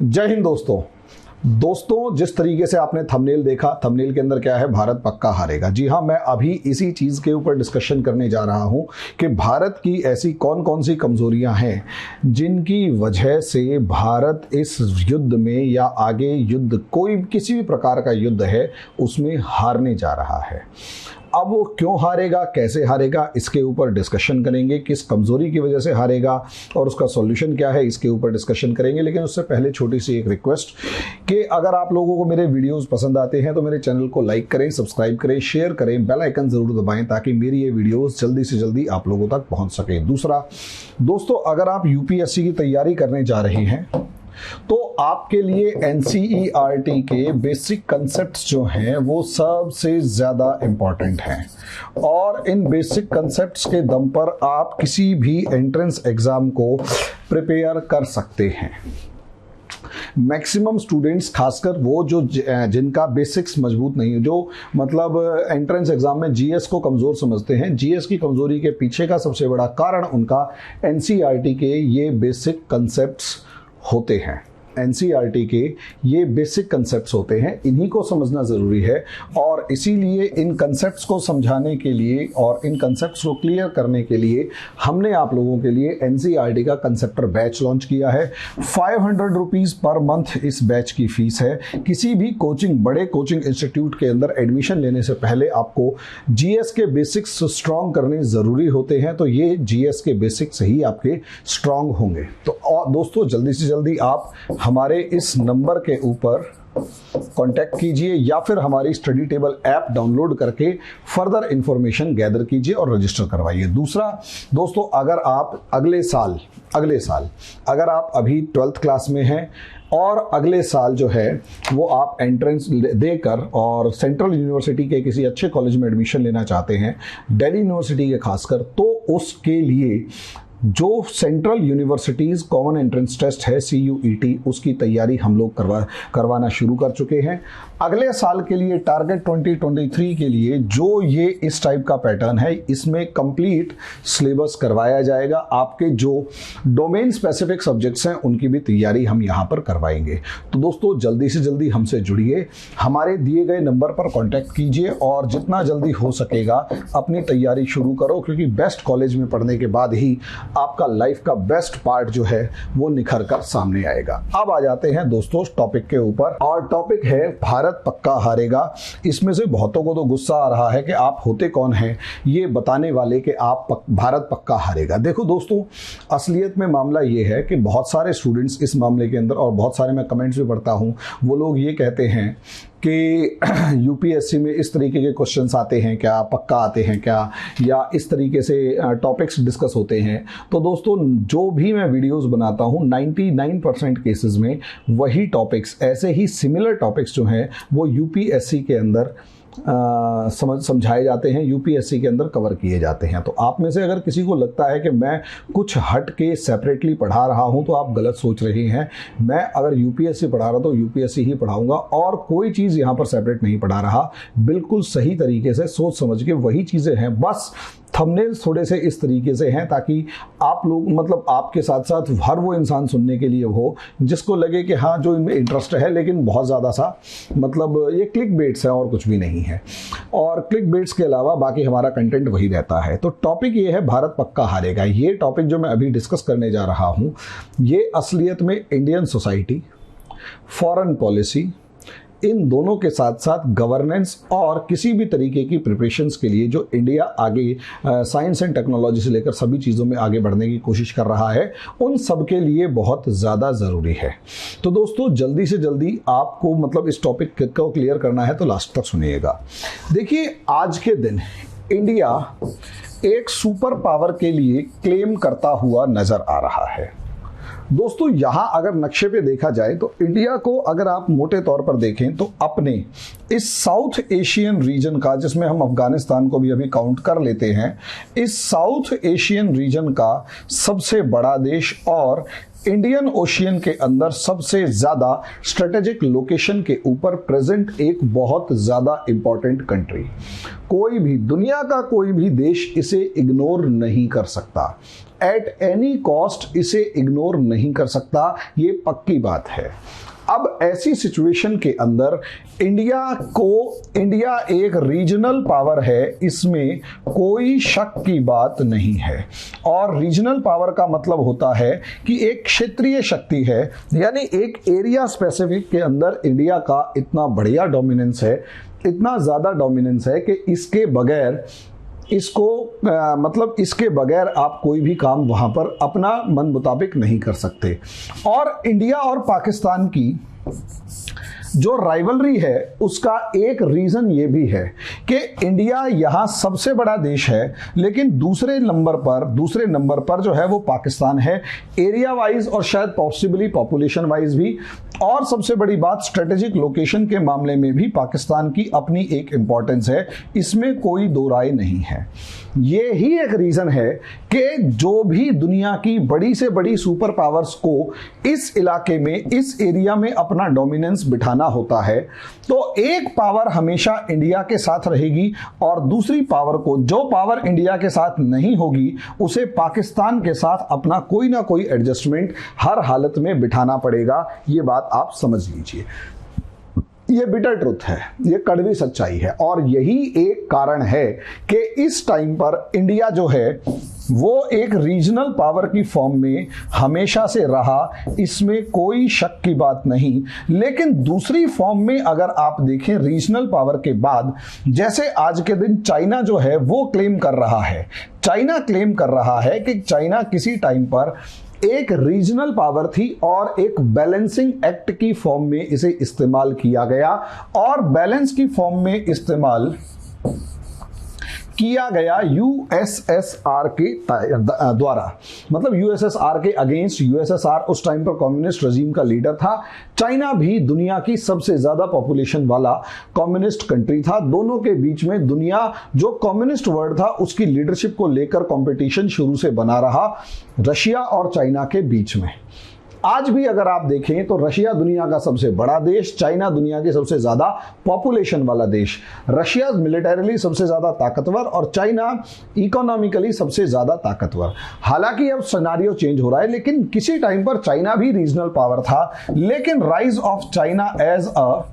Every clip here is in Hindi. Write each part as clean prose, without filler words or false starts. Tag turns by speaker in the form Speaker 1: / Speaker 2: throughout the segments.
Speaker 1: जय हिंद दोस्तों, जिस तरीके से आपने थंबनेल देखा, थंबनेल के अंदर क्या है, भारत पक्का हारेगा। जी हाँ, मैं अभी इसी चीज़ के ऊपर डिस्कशन करने जा रहा हूँ कि भारत की ऐसी कौन कौन सी कमजोरियां हैं जिनकी वजह से भारत इस युद्ध में या आगे युद्ध कोई किसी भी प्रकार का युद्ध है उसमें हारने जा रहा है। अब वो क्यों हारेगा, कैसे हारेगा, इसके ऊपर डिस्कशन करेंगे। किस कमजोरी की वजह से हारेगा और उसका सॉल्यूशन क्या है, इसके ऊपर डिस्कशन करेंगे। लेकिन उससे पहले छोटी सी एक रिक्वेस्ट कि अगर आप लोगों को मेरे वीडियोस पसंद आते हैं तो मेरे चैनल को लाइक करें, सब्सक्राइब करें, शेयर करें, बेल आइकन जरूर दबाएं ताकि मेरी ये वीडियोस जल्दी से जल्दी आप लोगों तक पहुंच सके। दूसरा दोस्तों, अगर आप यूपीएससी की तैयारी करने जा रहे हैं तो आपके लिए एनसीईआरटी के बेसिक कंसेप्ट्स जो हैं वो सबसे ज़्यादा इम्पॉर्टेंट हैं और इन बेसिक कंसेप्ट्स के दम पर आप किसी भी एंट्रेंस एग्ज़ाम को प्रिपेयर कर सकते हैं। मैक्सिमम स्टूडेंट्स, खासकर वो जो जिनका बेसिक्स मजबूत नहीं है, जो मतलब एंट्रेंस एग्जाम में जीएस को कमज़ोर समझते हैं, जीएस की कमज़ोरी के पीछे का सबसे बड़ा कारण उनका एनसीईआरटी के ये बेसिक कंसेप्ट्स होते हैं। एनसीईआरटी के ये बेसिक कंसेप्ट्स होते हैं, इन्हीं को समझना ज़रूरी है और इसीलिए इन कंसेप्ट्स को समझाने के लिए और इन कंसेप्ट्स को क्लियर करने के लिए हमने आप लोगों के लिए एनसीईआरटी का कंसेप्टर बैच लॉन्च किया है। 500 रुपीज़ पर मंथ इस बैच की फीस है। किसी भी बड़े कोचिंग इंस्टीट्यूट के अंदर एडमिशन लेने से पहले आपको जीएस के बेसिक्स स्ट्रॉन्ग करने ज़रूरी होते हैं, तो ये जीएस के बेसिक्स ही आपके स्ट्रॉन्ग होंगे। तो दोस्तों, जल्दी से जल्दी आप हमारे इस नंबर के ऊपर कांटेक्ट कीजिए या फिर हमारी स्टडी टेबल ऐप डाउनलोड करके फर्दर इंफॉर्मेशन गैदर कीजिए और रजिस्टर करवाइए। दूसरा दोस्तों, अगर आप अगले साल अगर आप अभी 12th क्लास में हैं और अगले साल जो है वो आप एंट्रेंस देकर और सेंट्रल यूनिवर्सिटी के किसी अच्छे कॉलेज में एडमिशन लेना चाहते हैं, दिल्ली यूनिवर्सिटी के खासकर, तो उसके लिए जो central universities common entrance test है CUET, उसकी तैयारी हम लोग करवाना शुरू कर चुके हैं। अगले साल के लिए टारगेट 2023 के लिए जो ये इस टाइप का पैटर्न है, इसमें कंप्लीट सिलेबस करवाया जाएगा। आपके जो डोमेन स्पेसिफिक सब्जेक्ट्स हैं उनकी भी तैयारी हम यहाँ पर करवाएंगे। तो दोस्तों, जल्दी से जल्दी हमसे जुड़िए, हमारे दिए गए नंबर पर कॉन्टैक्ट कीजिए और जितना जल्दी हो सकेगा अपनी तैयारी शुरू करो, क्योंकि बेस्ट कॉलेज में पढ़ने के बाद ही आपका लाइफ का बेस्ट पार्ट जो है वो निखर कर सामने आएगा। अब आ जाते हैं दोस्तों टॉपिक के ऊपर, और टॉपिक है भारत पक्का हारेगा। इसमें से बहुतों को तो गुस्सा आ रहा है कि आप होते कौन हैं ये बताने वाले कि आप भारत पक्का हारेगा। देखो दोस्तों, असलियत में मामला ये है कि बहुत सारे स्टूडेंट्स इस मामले के अंदर, और बहुत सारे मैं कमेंट्स भी पढ़ता हूँ, वो लोग ये कहते हैं कि यूपीएससी में इस तरीके के क्वेश्चंस आते हैं क्या, पक्का आते हैं क्या, या इस तरीके से टॉपिक्स डिस्कस होते हैं। तो दोस्तों, जो भी मैं वीडियोस बनाता हूं 99% केसेस में वही टॉपिक्स, ऐसे ही सिमिलर टॉपिक्स जो हैं वो यूपीएससी के अंदर समझाए जाते हैं, यूपीएससी के अंदर कवर किए जाते हैं। तो आप में से अगर किसी को लगता है कि मैं कुछ हट के सेपरेटली पढ़ा रहा हूं तो आप गलत सोच रहे हैं। मैं अगर यूपीएससी पढ़ा रहा तो यूपीएससी ही पढ़ाऊंगा और कोई चीज़ यहां पर सेपरेट नहीं पढ़ा रहा। बिल्कुल सही तरीके से सोच समझ के वही चीज़ें हैं, बस थंबनेल्स थोड़े से इस तरीके से हैं ताकि आप लोग, मतलब आपके साथ साथ हर वो इंसान सुनने के लिए हो जिसको लगे कि हाँ, जो इनमें इंटरेस्ट है, लेकिन बहुत ज़्यादा सा मतलब ये क्लिक बेट्स है और कुछ भी नहीं है। और क्लिक बेट्स के अलावा बाकी हमारा कंटेंट वही रहता है। तो टॉपिक ये है, भारत पक्का हारेगा। ये टॉपिक जो मैं अभी डिस्कस करने जा रहा हूँ ये असलियत में इंडियन सोसाइटी, फॉरेन पॉलिसी, इन दोनों के साथ साथ गवर्नेंस और किसी भी तरीके की प्रिपरेशंस के लिए जो इंडिया आगे साइंस एंड टेक्नोलॉजी से लेकर सभी चीज़ों में आगे बढ़ने की कोशिश कर रहा है, उन सब के लिए बहुत ज़्यादा ज़रूरी है। तो दोस्तों, जल्दी से जल्दी आपको मतलब इस टॉपिक को क्लियर करना है तो लास्ट तक सुनिएगा। देखिए, आज के दिन इंडिया एक सुपर पावर के लिए क्लेम करता हुआ नज़र आ रहा है। दोस्तों, यहाँ अगर नक्शे पे देखा जाए तो इंडिया को अगर आप मोटे तौर पर देखें तो अपने इस साउथ एशियन रीजन का, जिसमें हम अफगानिस्तान को भी अभी काउंट कर लेते हैं, इस साउथ एशियन रीजन का सबसे बड़ा देश और इंडियन ओशियन के अंदर सबसे ज्यादा स्ट्रेटेजिक लोकेशन के ऊपर प्रेजेंट एक बहुत ज्यादा इंपॉर्टेंट कंट्री। कोई भी, दुनिया का कोई भी देश इसे इग्नोर नहीं कर सकता, एट एनी कॉस्ट इसे इग्नोर नहीं कर सकता, ये पक्की बात है। अब ऐसी सिचुएशन के अंदर इंडिया एक रीजनल पावर है, इसमें कोई शक की बात नहीं है। और रीजनल पावर का मतलब होता है कि एक क्षेत्रीय शक्ति है, यानी एक एरिया स्पेसिफिक के अंदर इंडिया का इतना बढ़िया डोमिनेंस है, इतना ज्यादा डोमिनेंस है कि इसके बगैर आप कोई भी काम वहां पर अपना मन मुताबिक नहीं कर सकते। और इंडिया और पाकिस्तान की जो राइवलरी है उसका एक रीजन ये भी है कि इंडिया यहां सबसे बड़ा देश है, लेकिन दूसरे नंबर पर जो है वो पाकिस्तान है, एरिया वाइज और शायद पॉसिबली पॉपुलेशन वाइज भी। और सबसे बड़ी बात, स्ट्रेटेजिक लोकेशन के मामले में भी पाकिस्तान की अपनी एक इंपॉर्टेंस है, इसमें कोई दो राय नहीं है। ये ही एक रीजन है कि जो भी दुनिया की बड़ी से बड़ी सुपर पावर्स को इस इलाके में, इस एरिया में अपना डोमिनेंस बिठाना होता है, तो एक पावर हमेशा इंडिया के साथ रहेगी और दूसरी पावर को, जो पावर इंडिया के साथ नहीं होगी, उसे पाकिस्तान के साथ अपना कोई ना कोई एडजस्टमेंट हर हालत में बिठाना पड़ेगा। ये बात आप समझ लीजिए। ये बिटर ट्रुथ है, ये कड़वी सच्चाई है। और यही एक कारण है कि इस टाइम पर इंडिया जो है वो एक रीजनल पावर की फॉर्म में हमेशा से रहा, इसमें कोई शक की बात नहीं। लेकिन दूसरी फॉर्म में अगर आप देखें रीजनल पावर के बाद, जैसे आज के दिन चाइना जो है वो क्लेम कर रहा है कि चाइना किसी टाइम पर एक रीजनल पावर थी और एक बैलेंसिंग एक्ट की फॉर्म में इसे इस्तेमाल किया गया, और बैलेंस की फॉर्म में इस्तेमाल किया गया यूएसएसआर के द्वारा, मतलब यूएसएसआर के अगेंस्ट। यूएसएसआर उस टाइम पर कम्युनिस्ट रजीम का लीडर था। चाइना भी दुनिया की सबसे ज्यादा पॉपुलेशन वाला कम्युनिस्ट कंट्री था। दोनों के बीच में दुनिया जो कम्युनिस्ट वर्ल्ड था उसकी लीडरशिप को लेकर कंपटीशन शुरू से बना रहा, रशिया और चाइना के बीच में। आज भी अगर आप देखें तो रशिया दुनिया का सबसे बड़ा देश, चाइना दुनिया की सबसे ज्यादा पॉपुलेशन वाला देश। रशिया मिलिटरीली सबसे ज्यादा ताकतवर और चाइना इकोनॉमिकली सबसे ज्यादा ताकतवर। हालांकि अब सिनेरियो चेंज हो रहा है, लेकिन किसी टाइम पर चाइना भी रीजनल पावर था, लेकिन rise of China as a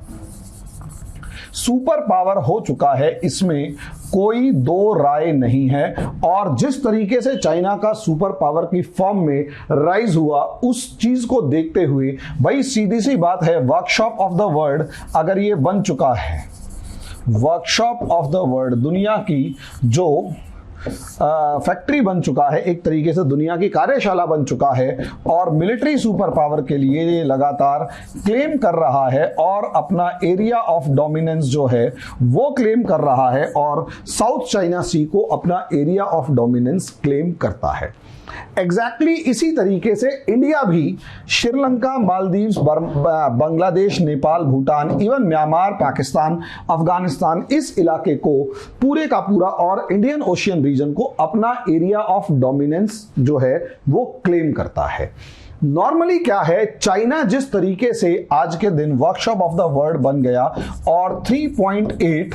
Speaker 1: super power हो चुका है, इसमें कोई दो राय नहीं है। और जिस तरीके से चाइना का सुपर पावर की फॉर्म में राइज हुआ, उस चीज को देखते हुए भाई सीधी सी बात है, वर्कशॉप ऑफ द वर्ल्ड अगर ये बन चुका है, वर्कशॉप ऑफ द वर्ल्ड दुनिया की जो फैक्ट्री बन चुका है, एक तरीके से दुनिया की कार्यशाला बन चुका है, और मिलिट्री सुपर पावर के लिए ये लगातार क्लेम कर रहा है और अपना एरिया ऑफ डोमिनेंस जो है वो क्लेम कर रहा है, और साउथ चाइना सी को अपना एरिया ऑफ डोमिनेंस क्लेम करता है। एग्जैक्टली इसी तरीके से इंडिया भी श्रीलंका, मालदीव्स, बांग्लादेश, नेपाल, भूटान, इवन म्यांमार, पाकिस्तान, अफगानिस्तान, इस इलाके को पूरे का पूरा और इंडियन ओशियन रीजन को अपना एरिया ऑफ डोमिनेंस जो है वो क्लेम करता है। नॉर्मली क्या है, चाइना जिस तरीके से आज के दिन वर्कशॉप ऑफ द वर्ल्ड बन गया और 3.8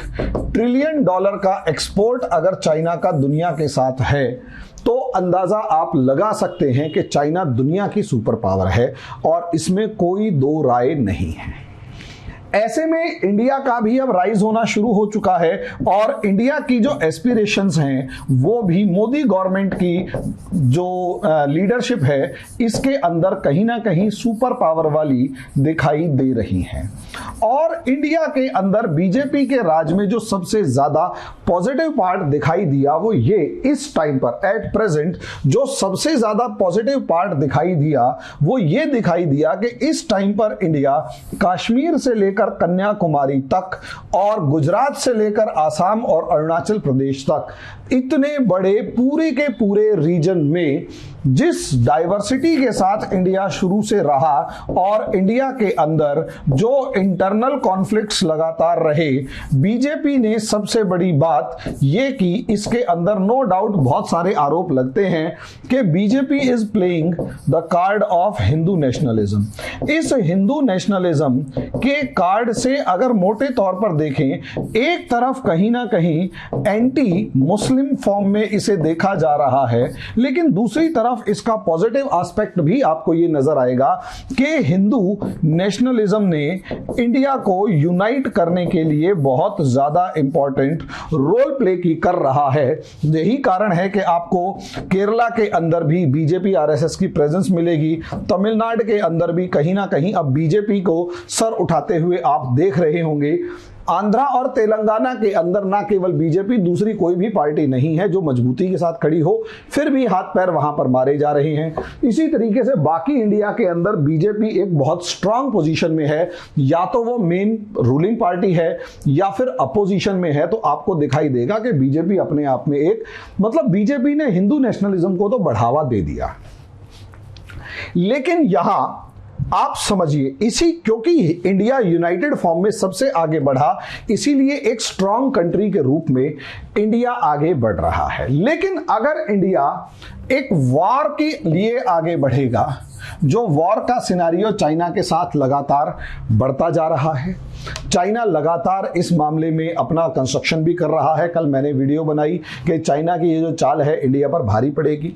Speaker 1: ट्रिलियन डॉलर का एक्सपोर्ट अगर चाइना का दुनिया के साथ है, तो अंदाजा आप लगा सकते हैं कि चाइना दुनिया की सुपर पावर है और इसमें कोई दो राय नहीं है। ऐसे में इंडिया का भी अब राइज होना शुरू हो चुका है और इंडिया की जो एस्पिरेशंस हैं वो भी मोदी गवर्नमेंट की जो लीडरशिप है इसके अंदर कहीं ना कहीं सुपर पावर वाली दिखाई दे रही हैं। और इंडिया के अंदर बीजेपी के राज में जो सबसे ज्यादा पॉजिटिव पार्ट दिखाई दिया वो ये, इस टाइम पर एट प्रेजेंट जो सबसे ज्यादा पॉजिटिव पार्ट दिखाई दिया वो ये दिखाई दिया कि इस टाइम पर इंडिया कश्मीर से लेकर कन्याकुमारी तक और गुजरात से लेकर आसाम और अरुणाचल प्रदेश तक इतने बड़े पूरे के पूरे रीजन में जिस डाइवर्सिटी के साथ इंडिया शुरू से रहा और इंडिया के अंदर जो इंटरनल कॉन्फ्लिक्ट्स लगातार रहे, बीजेपी ने सबसे बड़ी बात ये की, इसके अंदर नो डाउट बहुत सारे आरोप लगते हैं कि BJP is playing the card of Hindu nationalism. इस हिंदू नेशनलिज्म के कार्ड से अगर मोटे तौर पर देखें, एक तरफ कहीं ना कहीं एंटी मुस्लिम फॉर्म में इसे देखा जा रहा है, लेकिन दूसरी तरफ इसका पॉजिटिव एस्पेक्ट भी आपको ये नजर आएगा कि हिंदू नेशनलिज्म ने इंडिया को यूनाइट करने के लिए बहुत ज्यादा इंपॉर्टेंट रोल प्ले की कर रहा है। यही कारण है कि आपको केरला के अंदर भी बीजेपी आरएसएस की प्रेजेंस मिलेगी, तमिलनाडु के अंदर भी कहीं ना कहीं अब बीजेपी को सर उठाते हुए आप देख रहे होंगे। आंध्रा और तेलंगाना के अंदर ना केवल बीजेपी, दूसरी कोई भी पार्टी नहीं है जो मजबूती के साथ खड़ी हो, फिर भी हाथ पैर वहां पर मारे जा रहे हैं। इसी तरीके से बाकी इंडिया के अंदर बीजेपी एक बहुत स्ट्रांग पोजीशन में है, या तो वो मेन रूलिंग पार्टी है या फिर अपोजिशन में है, तो आपको दिखाई देगा कि बीजेपी अपने आप में एक, मतलब बीजेपी ने हिंदू नेशनलिज्म को तो बढ़ावा दे दिया। लेकिन यहां आप समझिए, इसी क्योंकि इंडिया यूनाइटेड फॉर्म में सबसे आगे बढ़ा, इसीलिए एक स्ट्रांग कंट्री के रूप में इंडिया आगे बढ़ रहा है। लेकिन अगर इंडिया एक वॉर के लिए आगे बढ़ेगा, जो वॉर का सिनेरियो चाइना के साथ लगातार बढ़ता जा रहा है, चाइना लगातार इस मामले में अपना कंस्ट्रक्शन भी कर रहा है। कल मैंने वीडियो बनाई कि चाइना की ये जो चाल है इंडिया पर भारी पड़ेगी।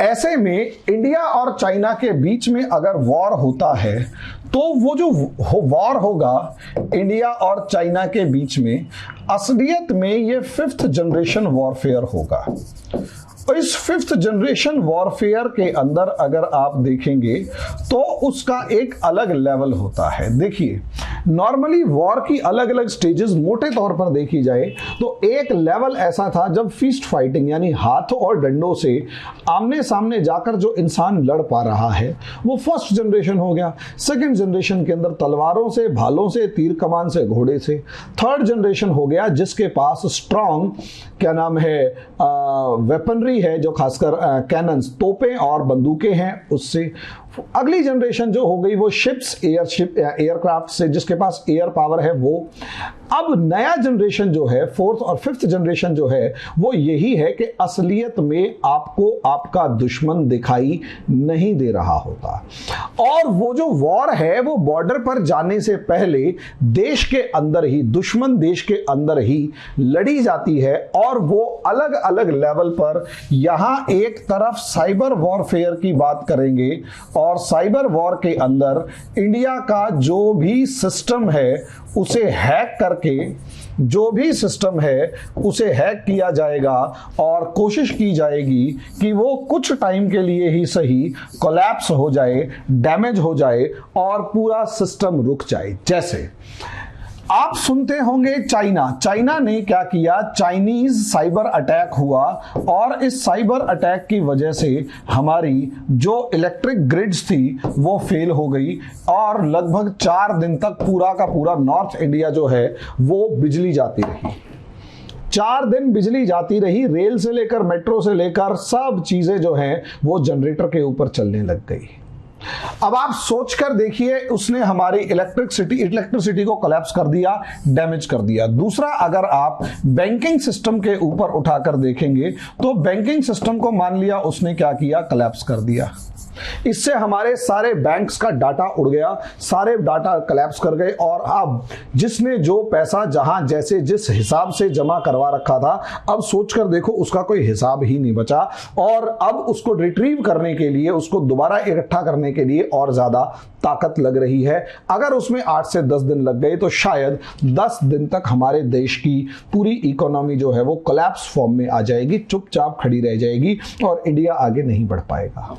Speaker 1: ऐसे में इंडिया और चाइना के बीच में अगर वॉर होता है, तो वो जो वॉर होगा इंडिया और चाइना के बीच में, असलियत में ये 5th जनरेशन वॉरफेयर होगा। इस 5th जनरेशन वॉरफेयर के अंदर अगर आप देखेंगे तो उसका एक अलग लेवल होता है। देखिए, नॉर्मली वॉर की अलग अलग स्टेजेस मोटे तौर पर देखी जाए तो एक लेवल ऐसा था जब फीस्ट फाइटिंग यानी हाथ और डंडों से आमने सामने जाकर जो इंसान लड़ पा रहा है वो 1st जनरेशन हो गया। 2nd जनरेशन के अंदर तलवारों से, भालों से, तीर कमान से, घोड़े से। 3rd जनरेशन हो गया जिसके पास स्ट्रॉन्ग क्या नाम है वेपनरी है, जो खासकर कैनन्स, तोपें और बंदूकें हैं, उससे। अगली जनरेशन जो हो गई वो शिप्स, एयरक्राफ्ट से, जिसके पास एयर पावर है वो। अब नया जनरेशन जो है 4th और 5th जनरेशन जो है वो यही है कि असलियत में आपको आपका दुश्मन दिखाई नहीं दे रहा होता, और वो जो वॉर है वो बॉर्डर पर जाने से पहले देश के अंदर ही, दुश्मन देश के अंदर ही लड़ी जाती है। और वो अलग अलग लेवल पर, यहां एक तरफ साइबर वॉरफेयर की बात करेंगे, और साइबर वॉर के अंदर इंडिया का जो भी सिस्टम है उसे हैक करके, जो भी सिस्टम है उसे हैक किया जाएगा और कोशिश की जाएगी कि वो कुछ टाइम के लिए ही सही कोलैप्स हो जाए, डैमेज हो जाए और पूरा सिस्टम रुक जाए। जैसे आप सुनते होंगे चाइना ने क्या किया, चाइनीज साइबर अटैक हुआ, और इस साइबर अटैक की वजह से हमारी जो इलेक्ट्रिक ग्रिड्स थी वो फेल हो गई, और लगभग 4 दिन तक पूरा का पूरा नॉर्थ इंडिया जो है वो बिजली जाती रही। 4 दिन बिजली जाती रही, रेल से लेकर मेट्रो से लेकर सब चीजें जो हैं वो जनरेटर के ऊपर चलने लग गई। अब आप सोचकर देखिए, उसने हमारी इलेक्ट्रिसिटी को कोलैप्स कर दिया, डैमेज कर दिया। दूसरा, अगर आप बैंकिंग सिस्टम के ऊपर उठाकर देखेंगे तो बैंकिंग सिस्टम को मान लिया उसने क्या किया, कोलैप्स कर दिया। इससे हमारे सारे बैंक्स का डाटा उड़ गया, सारे डाटा कोलैप्स कर गए, और अब जिसने जो पैसा जहां जैसे जिस हिसाब से जमा करवा रखा था, अब सोचकर देखो उसका कोई हिसाब ही नहीं बचा, और अब उसको रिट्रीव करने के लिए, उसको दोबारा इकट्ठा करने के लिए और ज्यादा ताकत लग रही है। अगर उसमें 8 से 10 दिन लग गए तो शायद 10 दिन तक हमारे देश की पूरी इकोनॉमी जो है वो कोलैप्स फॉर्म में आ जाएगी, चुपचाप खड़ी रह जाएगी और इंडिया आगे नहीं बढ़ पाएगा।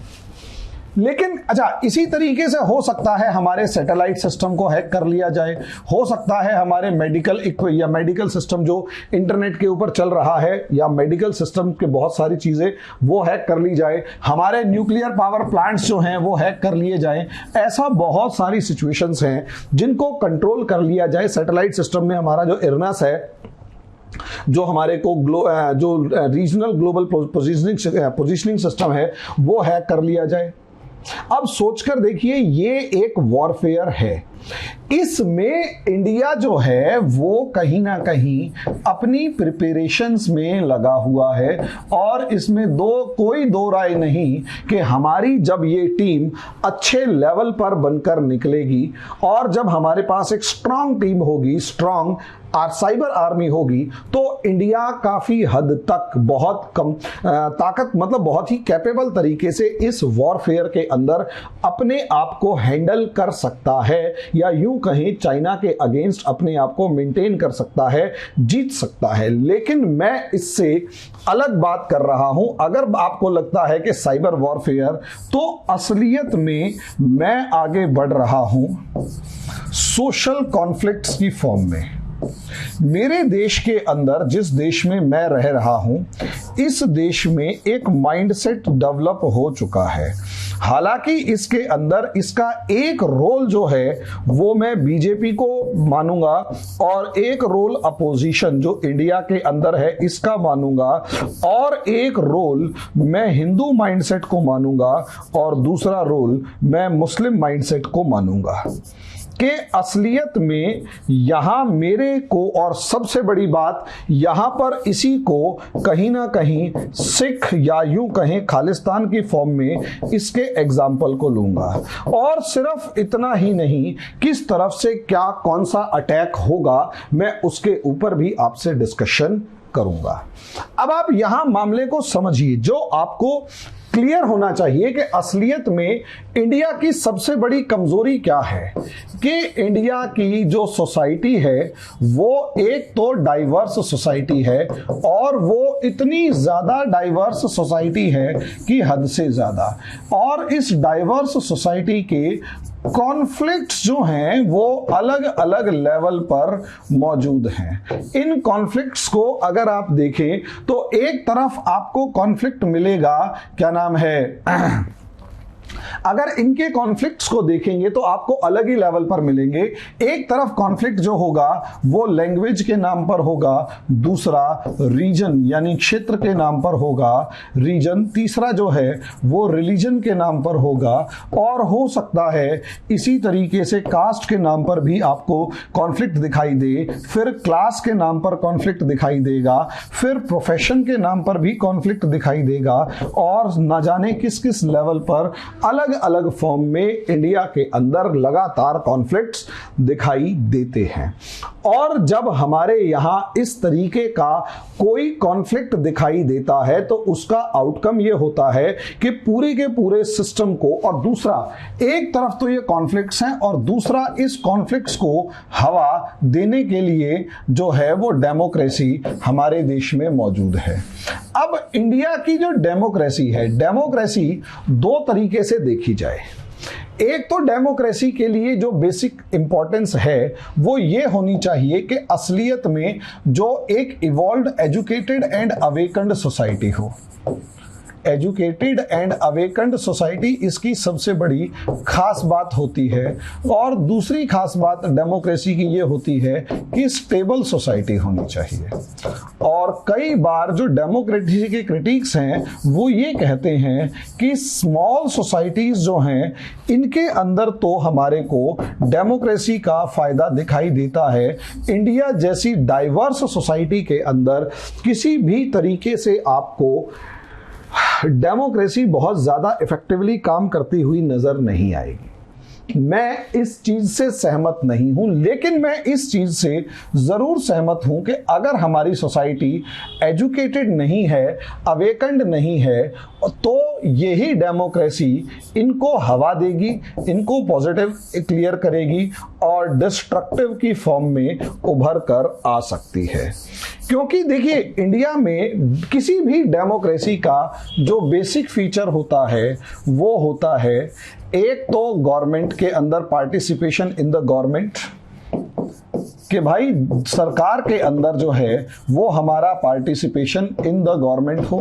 Speaker 1: लेकिन अच्छा, इसी तरीके से हो सकता है हमारे सैटेलाइट सिस्टम को हैक कर लिया जाए, हो सकता है हमारे मेडिकल सिस्टम जो इंटरनेट के ऊपर चल रहा है, या मेडिकल सिस्टम के बहुत सारी चीजें वो हैक कर ली जाए, हमारे न्यूक्लियर पावर प्लांट्स जो हैं वो हैक कर लिए जाएं। ऐसा बहुत सारी सिचुएशंस हैं जिनको कंट्रोल कर लिया जाए। सैटेलाइट सिस्टम में हमारा जो इरनस है जो हमारे को जो रीजनल ग्लोबल पोजीशनिंग सिस्टम है वो हैक कर लिया जाए। अब सोचकर देखिए, ये एक वॉरफेयर है, इसमें इंडिया जो है वो कहीं ना कहीं अपनी प्रिपरेशंस में लगा हुआ है, और इसमें कोई दो राय नहीं कि हमारी जब ये टीम अच्छे लेवल पर बनकर निकलेगी और जब हमारे पास एक स्ट्रांग टीम होगी, स्ट्रांग साइबर आर्मी होगी, तो इंडिया काफी हद तक बहुत कम ताकत, मतलब बहुत ही कैपेबल तरीके से इस वॉरफेयर के अंदर अपने आप को हैंडल कर सकता है, या यूं कहें चाइना के अगेंस्ट अपने आप को मेंटेन कर सकता है, जीत सकता है। लेकिन मैं इससे अलग बात कर रहा हूं। अगर आपको लगता है कि साइबर वॉरफेयर, तो असलियत में मैं आगे बढ़ रहा हूं सोशल कॉन्फ्लिक्ट्स की फॉर्म में। मेरे देश के अंदर, जिस देश में मैं रह रहा हूं, इस देश में एक माइंडसेट डेवलप हो चुका है। हालांकि इसके अंदर इसका एक रोल जो है वो मैं बीजेपी को मानूंगा, और एक रोल अपोजिशन जो इंडिया के अंदर है इसका मानूंगा, और एक रोल मैं हिंदू माइंडसेट को मानूंगा, और दूसरा रोल मैं मुस्लिम माइंडसेट को मानूंगा। कि असलियत में यहां मेरे को, और सबसे बड़ी बात यहां पर इसी को कहीं ना कहीं सिख या यूं कहें खालिस्तान की फॉर्म में इसके एग्जाम्पल को लूंगा। और सिर्फ इतना ही नहीं, किस तरफ से क्या कौन सा अटैक होगा मैं उसके ऊपर भी आपसे डिस्कशन करूंगा। अब आप यहां मामले को समझिए। जो आपको क्लियर होना चाहिए कि असलियत में इंडिया की सबसे बड़ी कमजोरी क्या है, कि इंडिया की जो सोसाइटी है वो एक तो डाइवर्स सोसाइटी है, और वो इतनी ज्यादा डाइवर्स सोसाइटी है कि हद से ज्यादा। और इस डाइवर्स सोसाइटी के कॉन्फ्लिक्ट्स जो हैं वो अलग अलग लेवल पर मौजूद हैं। इन कॉन्फ्लिक्ट्स को अगर आप देखें तो एक तरफ आपको कॉन्फ्लिक्ट मिलेगा, क्या नाम है, अगर इनके कॉन्फ्लिक्ट्स को देखेंगे तो आपको अलग ही लेवल पर मिलेंगे। एक तरफ कॉन्फ्लिक्ट जो होगा वो लैंग्वेज के नाम पर होगा, दूसरा रीजन यानी क्षेत्र के नाम पर होगा रीजन, तीसरा जो है वो रिलीजन के नाम पर होगा, और हो सकता है इसी तरीके से कास्ट के नाम पर भी आपको कॉन्फ्लिक्ट दिखाई दे, फिर क्लास के नाम पर कॉन्फ्लिक्ट दिखाई देगा, फिर प्रोफेशन के नाम पर भी कॉन्फ्लिक्ट दिखाई देगा, और न जाने किस किस लेवल पर अलग अलग फॉर्म में इंडिया के अंदर लगातार कॉन्फ्लिक्ट्स दिखाई देते हैं। और जब हमारे यहां इस तरीके का कोई कॉन्फ्लिक्ट दिखाई देता है तो उसका आउटकम यह होता है कि पूरे के पूरे सिस्टम को, और दूसरा एक तरफ तो ये कॉन्फ्लिक्ट्स हैं और दूसरा इस कॉन्फ्लिक्ट्स को हवा देने के लिए जो है वो डेमोक्रेसी हमारे देश में मौजूद है। अब इंडिया की जो डेमोक्रेसी है, डेमोक्रेसी दो तरीके से देखी जाए। एक तो डेमोक्रेसी के लिए जो बेसिक इंपॉर्टेंस है वो ये होनी चाहिए कि असलियत में जो एक evolved, educated and awakened society हो। एजुकेटेड एंड अवेकन्ड सोसाइटी इसकी सबसे बड़ी खास बात होती है। और दूसरी खास बात डेमोक्रेसी की ये होती है कि स्टेबल सोसाइटी होनी चाहिए। और कई बार जो डेमोक्रेसी के क्रिटिक्स हैं वो ये कहते हैं कि स्मॉल सोसाइटीज जो हैं इनके अंदर तो हमारे को डेमोक्रेसी का फायदा दिखाई देता है, इंडिया जैसी डाइवर्स सोसाइटी के अंदर किसी भी तरीके से आपको डेमोक्रेसी बहुत ज्यादा इफेक्टिवली काम करती हुई नजर नहीं आएगी। मैं इस चीज से सहमत नहीं हूं, लेकिन मैं इस चीज से जरूर सहमत हूं कि अगर हमारी सोसाइटी एजुकेटेड नहीं है, अवेकन्ड नहीं है, तो यही डेमोक्रेसी इनको हवा देगी, इनको पॉजिटिव क्लियर करेगी और डिस्ट्रक्टिव की फॉर्म में उभर कर आ सकती है। क्योंकि देखिए, इंडिया में किसी भी डेमोक्रेसी का जो बेसिक फीचर होता है वो होता है एक तो गवर्नमेंट के अंदर पार्टिसिपेशन इन द गवर्नमेंट, कि भाई सरकार के अंदर जो है वो हमारा पार्टिसिपेशन इन द गवर्नमेंट हो।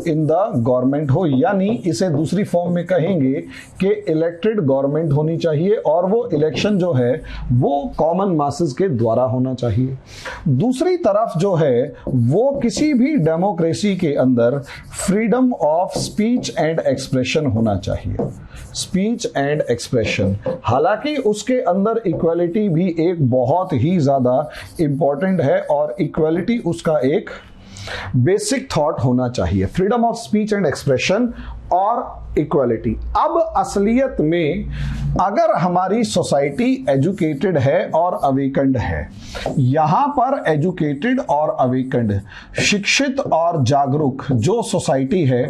Speaker 1: इन द गवर्नमेंट हो, यानी इसे दूसरी फॉर्म में कहेंगे कि इलेक्टेड गवर्नमेंट होनी चाहिए और वो इलेक्शन जो है वो कॉमन मासेस के द्वारा होना चाहिए। दूसरी तरफ जो है वो किसी भी डेमोक्रेसी के अंदर freedom of speech and expression होना चाहिए, स्पीच एंड एक्सप्रेशन। हालांकि उसके अंदर इक्वालिटी भी एक बहुत ही ज्यादा इंपॉर्टेंट है और इक्वालिटी उसका एक बेसिक थॉट होना चाहिए, freedom of speech and expression और इक्वालिटी। अब असलियत में अगर हमारी सोसाइटी एजुकेटेड है और अवेकन्ड है, यहां पर एजुकेटेड और अवेकन्ड, शिक्षित और जागरूक जो सोसाइटी है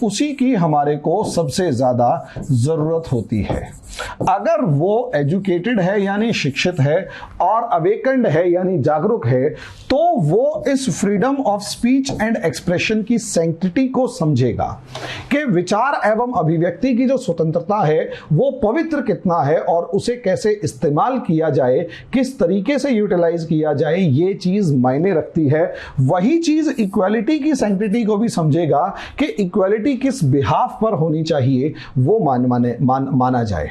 Speaker 1: उसी की हमारे को सबसे ज्यादा जरूरत होती है। अगर वो एजुकेटेड है यानी शिक्षित है और अवेकन्ड है यानी जागरूक है, तो वो इस freedom of speech and expression की सैंक्टिटी को समझेगा कि विचार एवं अभिव्यक्ति की जो स्वतंत्रता है वो पवित्र कितना है और उसे कैसे इस्तेमाल किया जाए, किस तरीके से यूटिलाइज किया जाए, ये चीज मायने रखती है। वही चीज इक्वालिटी की सैंक्टिटी को भी समझेगा कि इक्वालिटी किस बिहाफ पर होनी चाहिए वो माना जाए।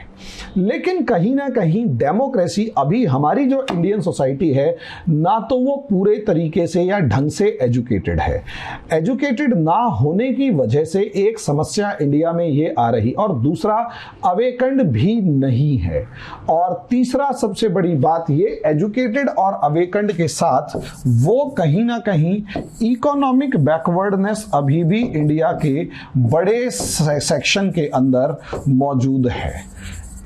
Speaker 1: लेकिन कहीं ना कहीं डेमोक्रेसी अभी हमारी जो इंडियन सोसाइटी है ना तो वो पूरे तरीके से या ढंग से एजुकेटेड है। एजुकेटेड ना होने की वजह से एक समस्या इंडिया में ये आ रही, और दूसरा अवेकन्ड भी नहीं है। और तीसरा सबसे बड़ी बात ये एजुकेटेड और अवेकन्ड के साथ वो कहीं ना कहीं इकोनॉमिक बैकवर्डनेस अभी भी इंडिया के बड़े सेक्शन के अंदर मौजूद है।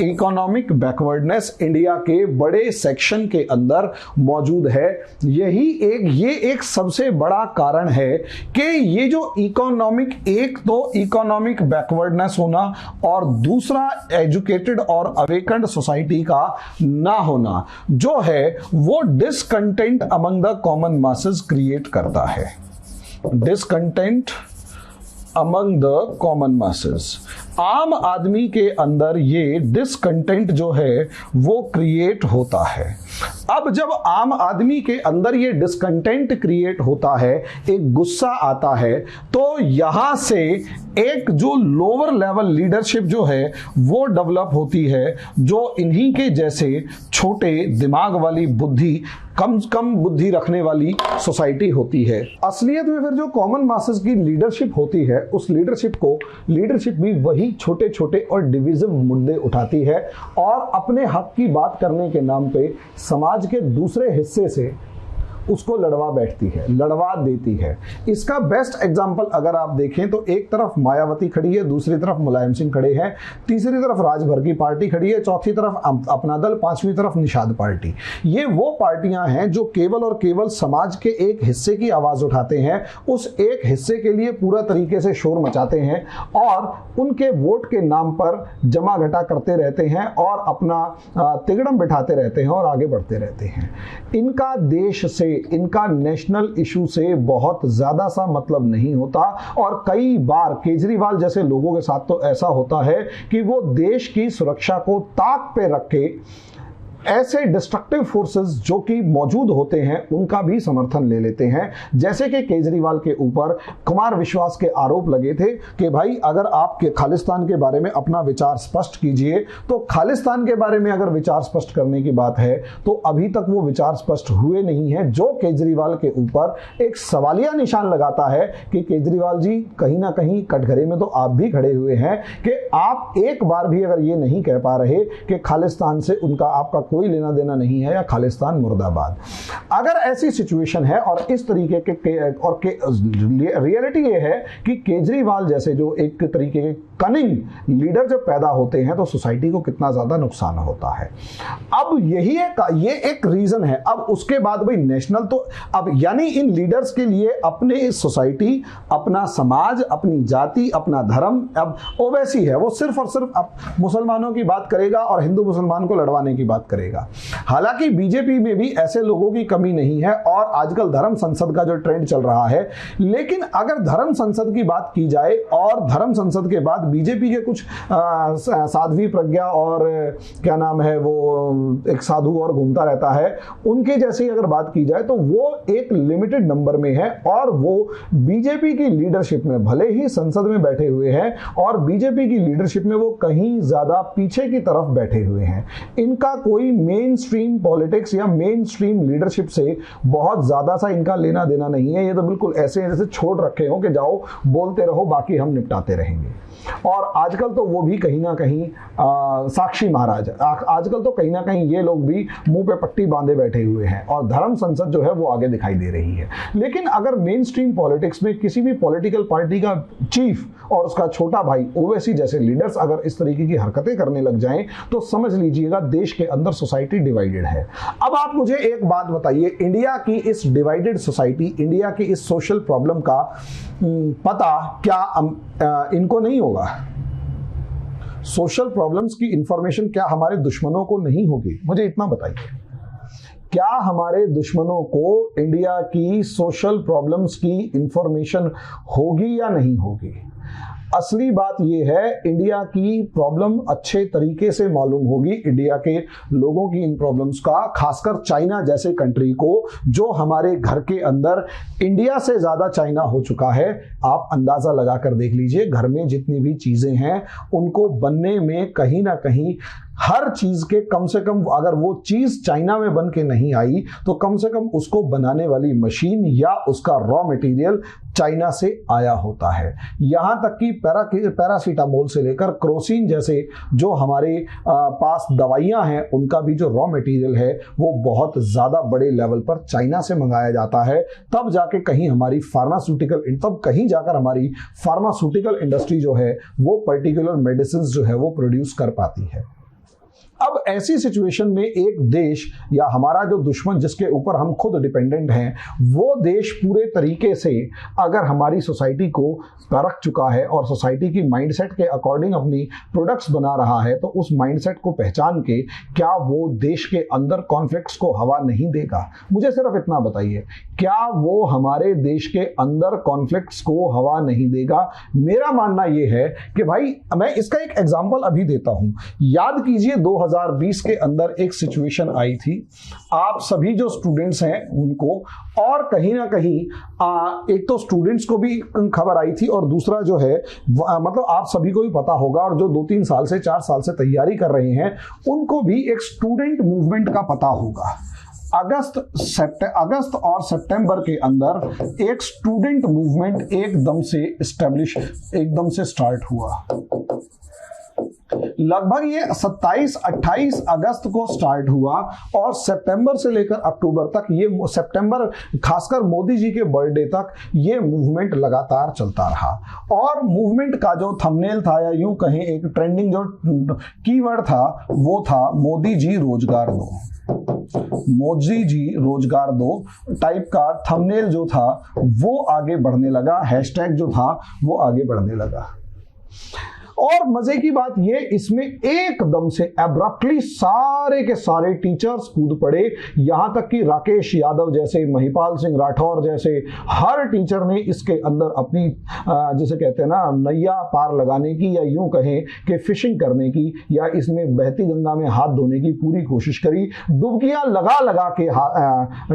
Speaker 1: इकोनॉमिक बैकवर्डनेस इंडिया के बड़े सेक्शन के अंदर मौजूद है। ये एक सबसे बड़ा कारण है कि ये जो एक तो इकोनॉमिक बैकवर्डनेस होना और दूसरा एजुकेटेड और अवेकन्ड सोसाइटी का ना होना जो है वो discontent among the common masses create करता है। Discontent among the common masses, आम आदमी के अंदर ये डिसकंटेंट जो है वो क्रिएट होता है। अब जब आम आदमी के अंदर ये डिसकंटेंट क्रिएट होता है, एक गुस्सा आता है, तो यहां से एक जो लोअर लेवल लीडरशिप जो है वो डेवलप होती है, जो इन्हीं के जैसे छोटे दिमाग वाली बुद्धि, कम बुद्धि रखने वाली सोसाइटी होती है। असलियत में फिर जो कॉमन मासेस की लीडरशिप होती है, उस लीडरशिप भी वही छोटे छोटे और डिविजिव मुद्दे उठाती है और अपने हक की बात करने के नाम पे समाज के दूसरे हिस्से से उसको लड़वा देती है। इसका बेस्ट एग्जांपल अगर आप देखें तो एक तरफ मायावती खड़ी है, दूसरी तरफ मुलायम सिंह खड़े हैं, तीसरी तरफ राजभर की पार्टी खड़ी है, चौथी तरफ अपना दल, पांचवी तरफ निषाद पार्टी। ये वो पार्टियां हैं जो केवल और केवल समाज के एक हिस्से की आवाज उठाते हैं, उस एक हिस्से के लिए पूरा तरीके से शोर मचाते हैं और उनके वोट के नाम पर जमा घटा करते रहते हैं और अपना तिगड़म बिठाते रहते हैं और आगे बढ़ते रहते हैं। इनका देश से, इनका नेशनल इशू से बहुत ज्यादा सा मतलब नहीं होता और कई बार केजरीवाल जैसे लोगों के साथ तो ऐसा होता है कि वो देश की सुरक्षा को ताक पे रख के ऐसे डिस्ट्रक्टिव फोर्सेस जो कि मौजूद होते हैं उनका भी समर्थन ले लेते हैं। जैसे कि केजरीवाल के ऊपर कुमार विश्वास के आरोप लगे थे कि भाई अगर आप खालिस्तान के बारे में अपना विचार स्पष्ट कीजिए, तो खालिस्तान के बारे में अगर विचार स्पष्ट करने की बात है तो अभी तक वो विचार स्पष्ट हुए नहीं है, जो केजरीवाल के ऊपर एक सवालिया निशान लगाता है कि केजरीवाल जी कहीं ना कहीं कटघरे में तो आप भी खड़े हुए हैं कि आप एक बार भी अगर ये नहीं कह पा रहे कि खालिस्तान से उनका आपका कोई लेना देना नहीं है या खालिस्तान मुर्दाबाद। अगर ऐसी सिचुएशन है और इस तरीके के रियलिटी ये है कि केजरीवाल जैसे जो एक तरीके के कनिंग लीडर जब पैदा होते हैं तो सोसाइटी को कितना ज्यादा नुकसान होता है। अब ये एक रीजन है। अब उसके बाद भाई नेशनल तो अब यानी इन लीडर्स के लिए अपने इस सोसाइटी, अपना समाज, अपनी जाति, अपना धर्म अब ओवैसी है, वो सिर्फ और सिर्फ अब मुसलमानों की बात करेगा और हिंदू मुसलमान को लड़वाने की बात करेगा। करेगा। हालांकि बीजेपी में भी ऐसे लोगों की कमी नहीं है और आजकल धर्म संसद का जो ट्रेंड चल रहा है, लेकिन अगर धर्म संसद की बात की जाए और धर्म संसद के बाद बीजेपी के कुछ साध्वी प्रज्ञा और क्या नाम है वो एक साधु और घूमता रहता है, उनके जैसे अगर बात की जाए तो वो एक लिमिटेड नंबर में है और वो बीजेपी की लीडरशिप में भले ही संसद में बैठे हुए हैं और बीजेपी की लीडरशिप में वो कहीं ज्यादा पीछे की तरफ बैठे हुए हैं। इनका कोई मेन स्ट्रीम पॉलिटिक्स या मेन स्ट्रीम लीडरशिप से बहुत ज्यादा सा इनका लेना देना नहीं है। ये तो बिल्कुल ऐसे जैसे छोड़ रखे हो कि जाओ बोलते रहो, बाकी हम निपटाते रहेंगे। और आजकल तो वो भी कहीं ना कहीं साक्षी महाराज, आजकल तो कहीं ना कहीं ये लोग भी मुंह पे पट्टी बांधे बैठे हुए हैं और धर्म संसद जो है वो आगे दिखाई दे रही है। लेकिन अगर मेन स्ट्रीम पॉलिटिक्स में किसी भी पॉलिटिकल पार्टी का चीफ और उसका छोटा भाई ओवैसी जैसे लीडर्स अगर इस तरीके की हरकतें करने लग जाएं तो समझ लीजिएगा देश के अंदर सोसाइटी डिवाइडेड है। अब आप मुझे एक बात बताइए, इंडिया की इस डिवाइडेड सोसाइटी, इंडिया की इस सोशल प्रॉब्लम का पता क्या इनको नहीं होगा? सोशल प्रॉब्लम्स की इंफॉर्मेशन क्या हमारे दुश्मनों को नहीं होगी? मुझे इतना बताइए, क्या हमारे दुश्मनों को इंडिया की सोशल प्रॉब्लम्स की इंफॉर्मेशन होगी या नहीं होगी? असली बात यह है, इंडिया की प्रॉब्लम अच्छे तरीके से मालूम होगी इंडिया के लोगों की इन प्रॉब्लम्स का, खासकर चाइना जैसे कंट्री को जो हमारे घर के अंदर इंडिया से ज्यादा चाइना हो चुका है। आप अंदाजा लगा कर देख लीजिए, घर में जितनी भी चीजें हैं उनको बनने में कहीं ना कहीं हर चीज के कम से कम, अगर वो चीज चाइना में बन के नहीं आई तो कम से कम उसको बनाने वाली मशीन या उसका रॉ मटेरियल चाइना से आया होता है। यहां तक कि पैरासीटामोल से लेकर क्रोसिन जैसे जो हमारे पास दवाइयां हैं उनका भी जो रॉ मटेरियल है वो बहुत ज्यादा बड़े लेवल पर चाइना से मंगाया जाता है। तब जाके कहीं हमारी फार्मास्यूटिकल इंडस्ट्री जो है वो पर्टिकुलर मेडिसिन जो है वो प्रोड्यूस कर पाती है। अब ऐसी सिचुएशन में एक देश या हमारा जो दुश्मन जिसके ऊपर हम खुद डिपेंडेंट हैं, वो देश पूरे तरीके से अगर हमारी सोसाइटी को परख चुका है और सोसाइटी की माइंडसेट के अकॉर्डिंग अपनी प्रोडक्ट्स बना रहा है, तो उस माइंडसेट को पहचान के क्या वो देश के अंदर कॉन्फ्लिक्ट्स को हवा नहीं देगा? मुझे सिर्फ इतना बताइए, क्या वो हमारे देश के अंदर कॉन्फ्लिक्ट्स को हवा नहीं देगा? मेरा मानना यह है कि भाई, मैं इसका एक एग्जांपल अभी देता हूं। याद कीजिए 2020 के अंदर एक सिचुएशन आई थी, आप सभी जो स्टूडेंट्स हैं उनको, और कहीं ना कहीं एक तो स्टूडेंट्स को भी खबर आई थी और दूसरा जो है मतलब आप सभी को भी पता होगा, और जो 2-3 साल से 4 साल से तैयारी कर रहे हैं उनको भी एक स्टूडेंट मूवमेंट का पता होगा। अगस्त और सितंबर के अंदर एक स्टूडेंट मूवमेंट एकदम से स्टार्ट हुआ। लगभग ये 27-28 अगस्त को स्टार्ट हुआ और सितंबर से लेकर अक्टूबर तक, ये सितंबर खासकर मोदी जी के बर्थडे तक ये मूवमेंट लगातार चलता रहा। और मूवमेंट का जो थंबनेल था या यूं कहें एक ट्रेंडिंग जो कीवर्ड था वो था मोदी जी रोजगार दो। मोदी जी रोजगार दो टाइप का थंबनेल जो था वो आगे बढ़ने लगा, हैशटैग जो था वो आगे बढ़ने लगा। और मजे की बात ये, इसमें एकदम से एब्रप्टली सारे के सारे टीचर्स कूद पड़े, यहां तक कि राकेश यादव जैसे, महिपाल सिंह राठौर जैसे हर टीचर ने इसके अंदर अपनी जिसे कहते हैं ना नैया पार लगाने की, या यूं कहें कि फिशिंग करने की, या इसमें बहती गंगा में हाथ धोने की पूरी कोशिश करी। डुबकियां लगा लगा के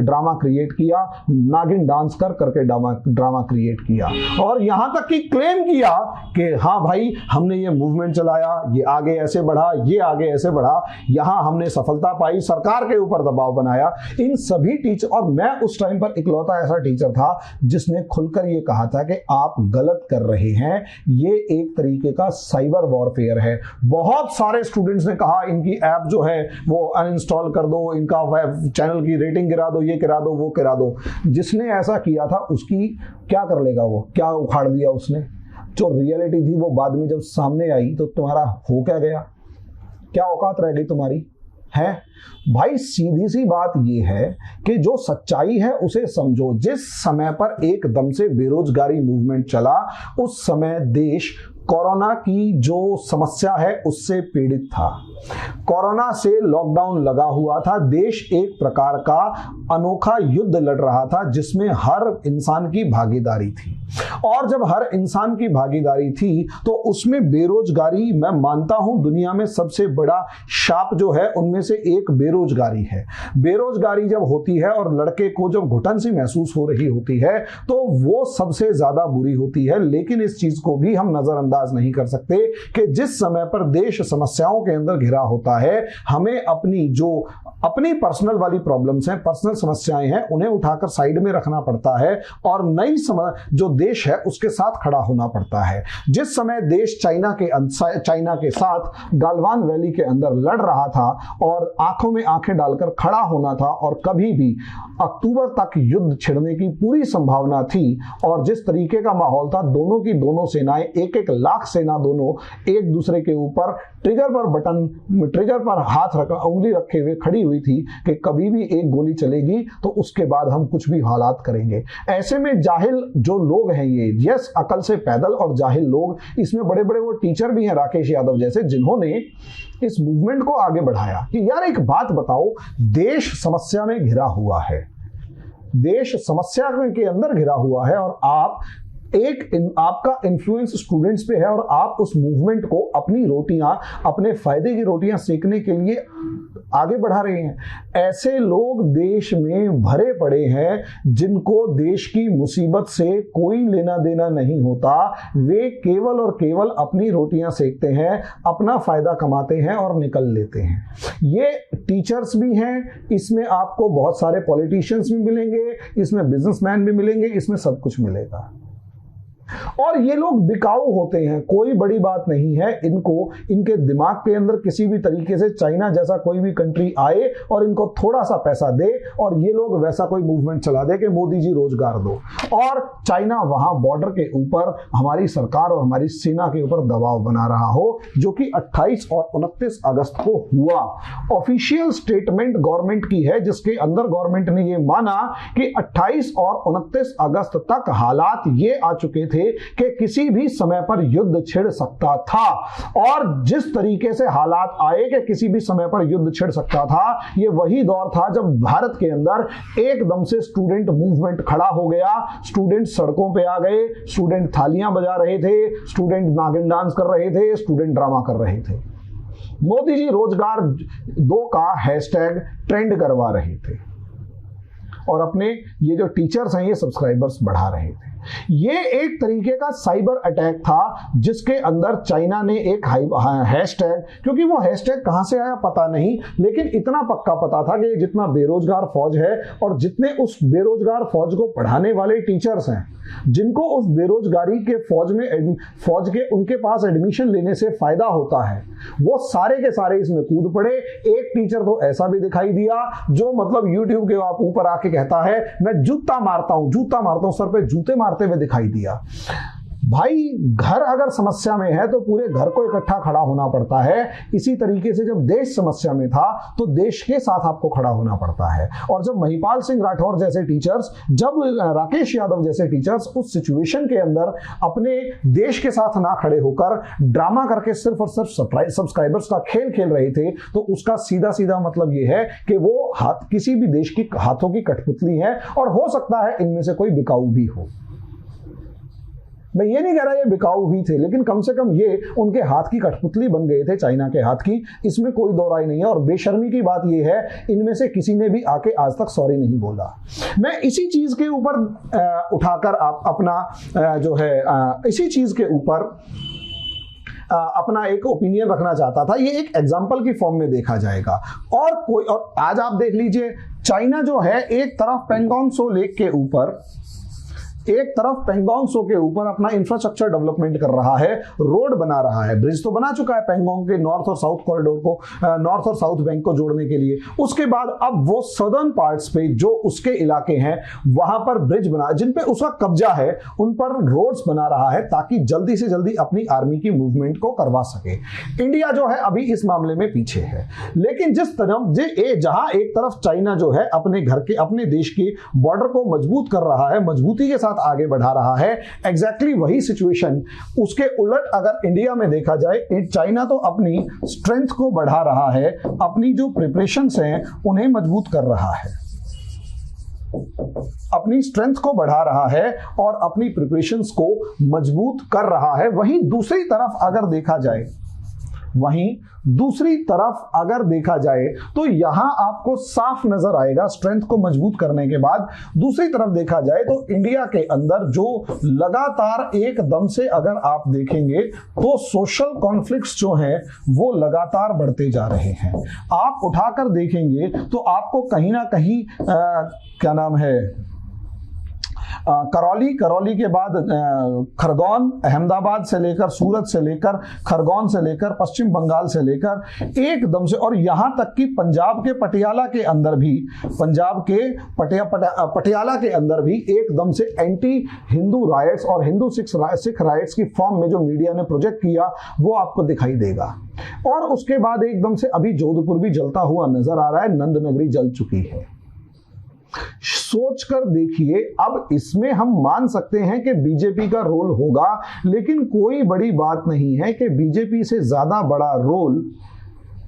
Speaker 1: ड्रामा क्रिएट किया, नागिन डांस कर करके ड्रामा क्रिएट किया, और यहां तक कि क्लेम किया कि हाँ भाई हमने ये मूवमेंट चलाया, ये आगे ऐसे बढ़ा, ये आगे ऐसे बढ़ा, यहां हमने सफलता पाई, सरकार के ऊपर दबाव बनाया। इन सभी टीचर, और मैं उस टाइम पर इकलौता ऐसा टीचर था जिसने खुलकर ये कहा था कि आप गलत कर रहे हैं, ये एक तरीके का साइबर वॉरफेयर है। बहुत सारे स्टूडेंट्स ने कहा इनकी ऐप जो है वो अनइंस्टॉल कर दो, इनका वेब चैनल की रेटिंग गिरा दो, ये गिरा दो, वो गिरा दो। जिसने ऐसा किया था उसकी क्या कर लेगा, वो क्या उखाड़ दिया उसने। जो रियलिटी थी वो बाद में जब सामने आई तो तुम्हारा हो क्या गया, क्या औकात रह गई तुम्हारी है? भाई सीधी सी बात ये है कि जो सच्चाई है उसे समझो। जिस समय पर एकदम से बेरोजगारी मूवमेंट चला उस समय देश कोरोना की जो समस्या है उससे पीड़ित था। कोरोना से लॉकडाउन लगा हुआ था, देश एक प्रकार का अनोखा युद्ध लड़ रहा था जिसमें हर इंसान की भागीदारी थी। और जब हर इंसान की भागीदारी थी तो उसमें बेरोजगारी, मैं मानता हूं दुनिया में सबसे बड़ा शाप जो है उनमें से एक बेरोजगारी है। बेरोजगारी जब होती है और लड़के को जब घुटन सी महसूस हो रही होती है तो वो सबसे ज्यादा बुरी होती है। लेकिन इस चीज को भी हम नजरअंदाज नहीं कर सकते कि जिस समय पर देश समस्याओं के अंदर घिरा होता है, हमें अपनी पर्सनल वाली प्रॉब्लम्स हैं, पर्सनल समस्याएं हैं, उन्हें उठाकर साइड में रखना पड़ता है और नई जो देश है उसके साथ खड़ा होना पड़ता है। जिस समय देश चाइना के साथ गालवान वैली के अंदर लड़ रहा था और आंखों में आंखें डालकर खड़ा होना था और कभी भी अक्टूबर तक युद्ध छिड़ने की पूरी संभावना थी, और जिस तरीके का माहौल था, दोनों सेनाएं, एक लाख सेना दोनों एक दूसरे के ऊपर ट्रिगर पर उंगली रखे हुए खड़ी हुई थी कि कभी भी एक गोली चलेगी तो उसके बाद हम कुछ भी हालात करेंगे। ऐसे में जाहिल जो लोग हैं, ये अकल से पैदल और जाहिल लोग, इसमें बड़े बड़े वो टीचर भी हैं राकेश यादव जैसे, जिन्होंने इस मूवमेंट को आगे बढ़ाया कि यार एक बात बताओ, देश समस्या में घिरा हुआ है, देश समस्या के अंदर घिरा हुआ है और आपका इन्फ्लुएंस स्टूडेंट्स पे है और आप उस मूवमेंट को अपनी रोटियां, अपने फायदे की रोटियां सेकने के लिए आगे बढ़ा रहे हैं। ऐसे लोग देश में भरे पड़े हैं जिनको देश की मुसीबत से कोई लेना देना नहीं होता। वे केवल और केवल अपनी रोटियां सेकते हैं, अपना फायदा कमाते हैं और निकल लेते हैं। ये टीचर्स भी हैं, इसमें आपको बहुत सारे पॉलिटिशियंस भी मिलेंगे, इसमें बिजनेसमैन भी मिलेंगे, इसमें सब कुछ मिलेगा। और ये लोग बिकाऊ होते हैं, कोई बड़ी बात नहीं है। इनके दिमाग के अंदर किसी भी तरीके से चाइना जैसा कोई भी कंट्री आए और इनको थोड़ा सा पैसा दे और ये लोग वैसा कोई मूवमेंट चला दे कि मोदी जी रोजगार दो, और चाइना वहां बॉर्डर के ऊपर हमारी सरकार और हमारी सेना के ऊपर दबाव बना रहा हो, जो कि 28 और 29 अगस्त को हुआ। ऑफिशियल स्टेटमेंट गवर्नमेंट की है जिसके अंदर गवर्नमेंट ने ये माना कि 28 और 29 अगस्त तक हालात ये आ चुके थे कि किसी भी समय पर युद्ध छिड़ सकता था। और जिस तरीके से हालात आए कि किसी भी समय पर युद्ध छिड़ सकता था, ये वही दौर था जब भारत के अंदर एकदम से स्टूडेंट मूवमेंट खड़ा हो गया। स्टूडेंट सड़कों पे आ गए, स्टूडेंट थालियां बजा रहे थे, स्टूडेंट नागिन डांस कर रहे थे, स्टूडेंट ड्रामा कर रहे थे। मोदी जी रोजगार 2 का हैशटैग ट्रेंड करवा रहे थे और अपने ये जो टीचर्स हैं ये सब्सक्राइबर्स बढ़ा रहे थे। ये एक तरीके का साइबर अटैक था जिसके अंदर चाइना ने एक हैशटैग, क्योंकि वो हैशटैग कहां से आया पता नहीं, लेकिन इतना पक्का पता था कि जितना बेरोजगार फौज है और जितने उस बेरोजगार फौज को पढ़ाने वाले टीचर्स हैं, जिनको उस बेरोजगारी के फौज के उनके पास एडमिशन लेने से फायदा होता है, वो सारे के सारे इसमें कूद पड़े। एक टीचर तो ऐसा भी दिखाई दिया जो मतलब यूट्यूब के ऊपर आके कहता है मैं जूता मारता हूं, सर पे जूते मारते हुए दिखाई दिया। भाई, घर अगर समस्या में है तो पूरे घर को इकट्ठा खड़ा होना पड़ता है। इसी तरीके से जब देश समस्या में था तो देश के साथ आपको खड़ा होना पड़ता है। और जब महिपाल सिंह राठौर जैसे टीचर्स, जब राकेश यादव जैसे टीचर्स उस सिचुएशन के अंदर अपने देश के साथ ना खड़े होकर ड्रामा करके सिर्फ और सिर्फ सब्सक्राइबर्स का खेल खेल रहे थे, तो उसका सीधा सीधा मतलब ये है कि वो किसी भी देश की हाथों की कठपुतली है, और हो सकता है इनमें से कोई बिकाऊ भी हो। मैं ये नहीं कह रहा ये बिकाऊ ही थे, लेकिन कम से कम ये उनके हाथ की कठपुतली बन गए थे, चाइना के हाथ की, इसमें कोई दो राय नहीं है। और बेशर्मी की बात ये है, इनमें से किसी ने भी आके आज तक सॉरी नहीं बोला। मैं इसी चीज के ऊपर उठाकर आप अपना जो है इसी चीज के ऊपर अपना एक ओपिनियन रखना चाहता था। ये एक एग्जाम्पल की फॉर्म में देखा जाएगा। और आज आप देख लीजिए, चाइना जो है एक तरफ पेंगोंग त्सो के ऊपर अपना इंफ्रास्ट्रक्चर डेवलपमेंट कर रहा है, रोड बना रहा है, ब्रिज तो बना चुका है पेंगोंग के नॉर्थ और साउथ कॉरिडोर को, नॉर्थ और साउथ बैंक को जोड़ने के लिए। उसके बाद अब वो सदर्न पार्ट्स पे जो उसके इलाके हैं वहां पर ब्रिज बना, जिन पे उसका कब्जा है, उन पर रोड्स बना रहा है ताकि जल्दी से जल्दी अपनी आर्मी की मूवमेंट को करवा सके। इंडिया जो है अभी इस मामले में पीछे है, लेकिन जहां एक तरफ चाइना जो है अपने देश के बॉर्डर को मजबूत कर रहा है, मजबूती के साथ साथ आगे बढ़ा रहा है। एग्जैक्टली वही सिचुएशन उसके उलट अगर इंडिया में देखा जाए, चाइना तो अपनी स्ट्रेंथ को बढ़ा रहा है, अपनी जो प्रिपरेशंस हैं उन्हें मजबूत कर रहा है, अपनी स्ट्रेंथ को बढ़ा रहा है और अपनी प्रिपरेशंस को मजबूत कर रहा है। वहीं दूसरी तरफ अगर देखा जाए तो यहां आपको साफ नजर आएगा स्ट्रेंथ को मजबूत करने के बाद। दूसरी तरफ देखा जाए तो इंडिया के अंदर जो लगातार एकदम से अगर आप देखेंगे तो सोशल कॉन्फ्लिक्ट्स जो हैं वो लगातार बढ़ते जा रहे हैं। आप उठाकर देखेंगे तो आपको कहीं ना कहीं क्या नाम है, करौली के बाद खरगोन, अहमदाबाद से लेकर सूरत से लेकर खरगोन से लेकर पश्चिम बंगाल से लेकर एकदम से, और यहां तक कि पंजाब के पटियाला के अंदर भी, पटियाला के अंदर भी एकदम से एंटी हिंदू राइट्स और हिंदू सिख राइट्स की फॉर्म में जो मीडिया ने प्रोजेक्ट किया वो आपको दिखाई देगा। और उसके बाद एकदम से अभी जोधपुर भी जलता हुआ नजर आ रहा है, नंदनगरी जल चुकी है। सोच कर देखिए, अब इसमें हम मान सकते हैं कि बीजेपी का रोल होगा, लेकिन कोई बड़ी बात नहीं है कि बीजेपी से ज्यादा बड़ा रोल,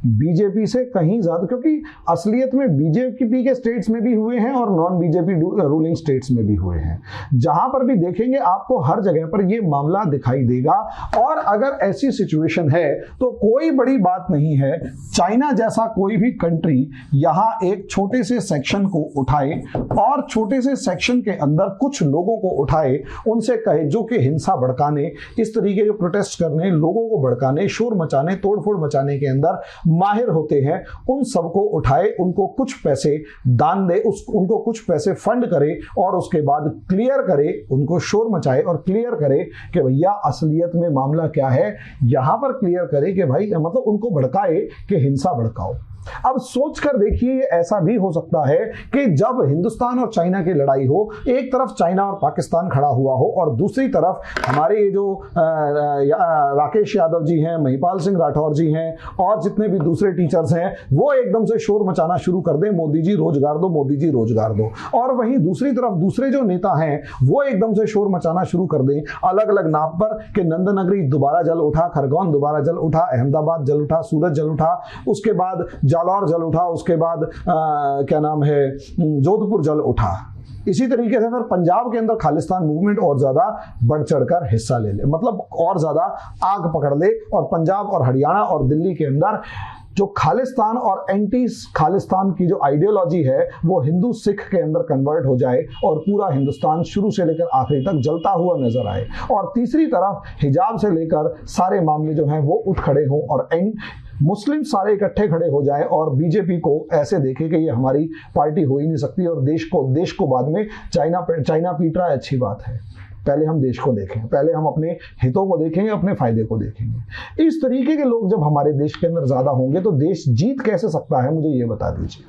Speaker 1: बीजेपी से कहीं ज्यादा, क्योंकि असलियत में बीजेपी के स्टेट्स में भी हुए हैं और नॉन बीजेपी रूलिंग स्टेट्स में भी हुए हैं। जहां पर भी देखेंगे आपको हर जगह पर यह मामला दिखाई देगा। और अगर ऐसी सिचुएशन है तो कोई बड़ी बात नहीं है, चाइना जैसा कोई भी कंट्री यहां एक छोटे से सेक्शन को उठाए और छोटे से सेक्शन के अंदर कुछ लोगों को उठाए, उनसे कहे जो कि हिंसा भड़काने, इस तरीके के प्रोटेस्ट करने, लोगों को भड़काने, शोर मचाने, तोड़फोड़ मचाने के अंदर माहिर होते हैं, उन सबको उठाए, उनको कुछ पैसे दान दे, उनको कुछ पैसे फंड करे और उसके बाद क्लियर करे, उनको शोर मचाए और क्लियर करे कि भैया असलियत में मामला क्या है। यहां पर क्लियर करे कि भाई, मतलब उनको भड़काए कि हिंसा भड़काओ। अब सोच कर देखिए, ऐसा भी हो सकता है कि जब हिंदुस्तान और चाइना की लड़ाई हो, एक तरफ चाइना और पाकिस्तान खड़ा हुआ हो और दूसरी तरफ हमारे ये जो राकेश यादव जी हैं, महिपाल सिंह राठौर जी हैं और जितने भी दूसरे टीचर्स हैं, वो एकदम से शोर मचाना शुरू कर दें, मोदी जी रोजगार दो, मोदी जी रोजगार दो। और वहीं दूसरी तरफ दूसरे जो नेता हैं वो एकदम से शोर मचाना शुरू कर दें अलग अलग नाम पर कि नंदनगरी दोबारा जल उठा, खरगोन दोबारा जल उठा, अहमदाबाद जल उठा, सूरत जल उठा, उसके बाद जालौर जल उठा, उसके बाद क्या नाम है, जोधपुर जल उठा। इसी तरीके से फिर पंजाब के अंदर खालिस्तान मूवमेंट और ज्यादा बढ़ चढ़कर हिस्सा ले ले, मतलब और ज्यादा आग पकड़ ले और पंजाब और हरियाणा और दिल्ली के अंदर जो खालिस्तान और एंटी खालिस्तान की जो आइडियोलॉजी है वो हिंदू सिख के अंदर कन्वर्ट हो जाए और पूरा हिंदुस्तान शुरू से लेकर आखिरी तक जलता हुआ नजर आए। और तीसरी तरफ हिजाब से लेकर सारे मामले जो हैं वो उठ खड़े हों और मुस्लिम सारे इकट्ठे खड़े हो जाए और बीजेपी को ऐसे देखे कि ये हमारी पार्टी हो ही नहीं सकती और देश को बाद में चाइना पीट रहा है। अच्छी बात है, पहले हम देश को देखें, पहले हम अपने हितों को देखेंगे, अपने फायदे को देखेंगे। इस तरीके के लोग जब हमारे देश के अंदर ज्यादा होंगे तो देश जीत कैसे सकता है, मुझे ये बता दीजिए।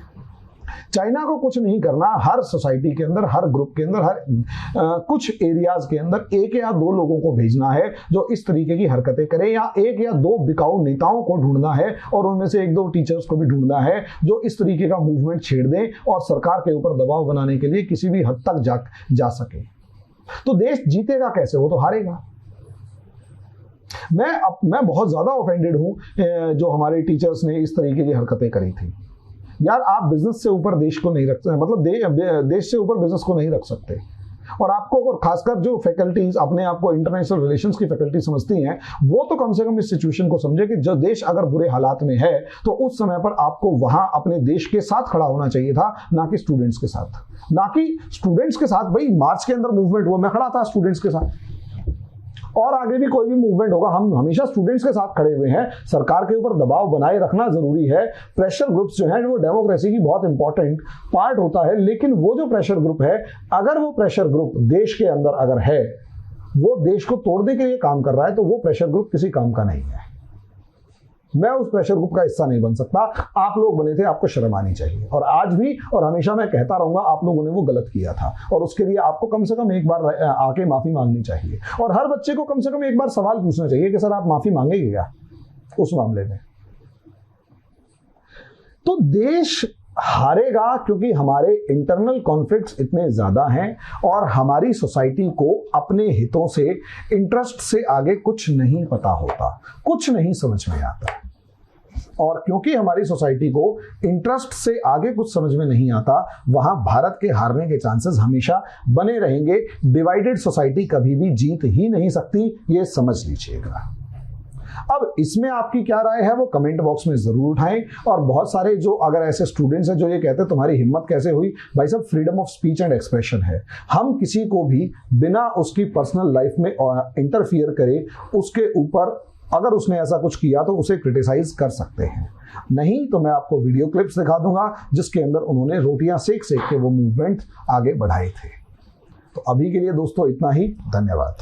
Speaker 1: चाइना को कुछ नहीं करना, हर सोसाइटी के अंदर, हर ग्रुप के अंदर, हर कुछ एरियाज के अंदर एक या दो लोगों को भेजना है जो इस तरीके की हरकतें करें, या एक या दो बिकाऊ नेताओं को ढूंढना है और उनमें से एक दो टीचर्स को भी ढूंढना है जो इस तरीके का मूवमेंट छेड़ दें और सरकार के ऊपर दबाव बनाने के लिए किसी भी हद तक जा सके। तो देश जीतेगा कैसे, वो तो हारेगा। मैं बहुत ज्यादा ऑफेंडेड हूं जो हमारे टीचर्स ने इस तरीके की हरकतें करी थी। यार, आप बिजनेस से ऊपर देश को नहीं रख सकते, मतलब देश से ऊपर बिजनेस को नहीं रख सकते। और आपको, और खासकर जो फैकल्टीज अपने आप को इंटरनेशनल रिलेशंस की फैकल्टी समझती हैं, वो तो कम से कम इस सिचुएशन को समझे कि जो देश अगर बुरे हालात में है तो उस समय पर आपको वहां अपने देश के साथ खड़ा होना चाहिए था, ना कि स्टूडेंट्स के साथ। ना कि स्टूडेंट्स के साथ, भाई मार्च के अंदर मूवमेंट हुआ, मैं खड़ा था स्टूडेंट्स के साथ, और आगे भी कोई भी मूवमेंट होगा हम हमेशा स्टूडेंट्स के साथ खड़े हुए हैं। सरकार के ऊपर दबाव बनाए रखना जरूरी है। प्रेशर ग्रुप्स जो हैं वो डेमोक्रेसी की बहुत इंपॉर्टेंट पार्ट होता है, लेकिन वो जो प्रेशर ग्रुप है, अगर वो प्रेशर ग्रुप देश के अंदर अगर है, वो देश को तोड़ने के लिए काम कर रहा है, तो वो प्रेशर ग्रुप किसी काम का नहीं है। मैं उस प्रेशर ग्रुप का हिस्सा नहीं बन सकता। आप लोग बने थे, आपको शर्म आनी चाहिए। और आज भी और हमेशा मैं कहता रहूंगा, आप लोगों ने वो गलत किया था और उसके लिए आपको कम से कम एक बार आके माफी मांगनी चाहिए। और हर बच्चे को कम से कम एक बार सवाल पूछना चाहिए कि सर आप माफी मांगेंगे क्या उस मामले में। तो देश हारेगा क्योंकि हमारे इंटरनल कॉन्फ्लिक्ट्स इतने ज्यादा हैं और हमारी सोसाइटी को अपने हितों से, इंटरेस्ट से आगे कुछ नहीं पता होता, कुछ नहीं समझ में आता। और क्योंकि हमारी सोसाइटी को इंटरेस्ट से आगे कुछ समझ में नहीं आता, वहां भारत के हारने के चांसेस हमेशा बने रहेंगे। डिवाइडेड सोसाइटी कभी भी जीत ही नहीं सकती, ये समझ लीजिएगा। अब इसमें आपकी क्या राय है वो कमेंट बॉक्स में जरूर उठाएं। और बहुत सारे जो अगर ऐसे स्टूडेंट्स हैं जो ये कहते हैं तुम्हारी हिम्मत कैसे हुई, भाई साहब freedom of speech and expression है। हम किसी को भी बिना उसकी पर्सनल लाइफ में इंटरफियर करे उसके ऊपर अगर उसने ऐसा कुछ किया तो उसे क्रिटिसाइज कर सकते हैं। नहीं तो मैं आपको वीडियो क्लिप्स दिखा दूंगा जिसके अंदर उन्होंने रोटियां सेक सेक के वो मूवमेंट आगे बढ़ाए थे। तो अभी के लिए दोस्तों इतना ही, धन्यवाद।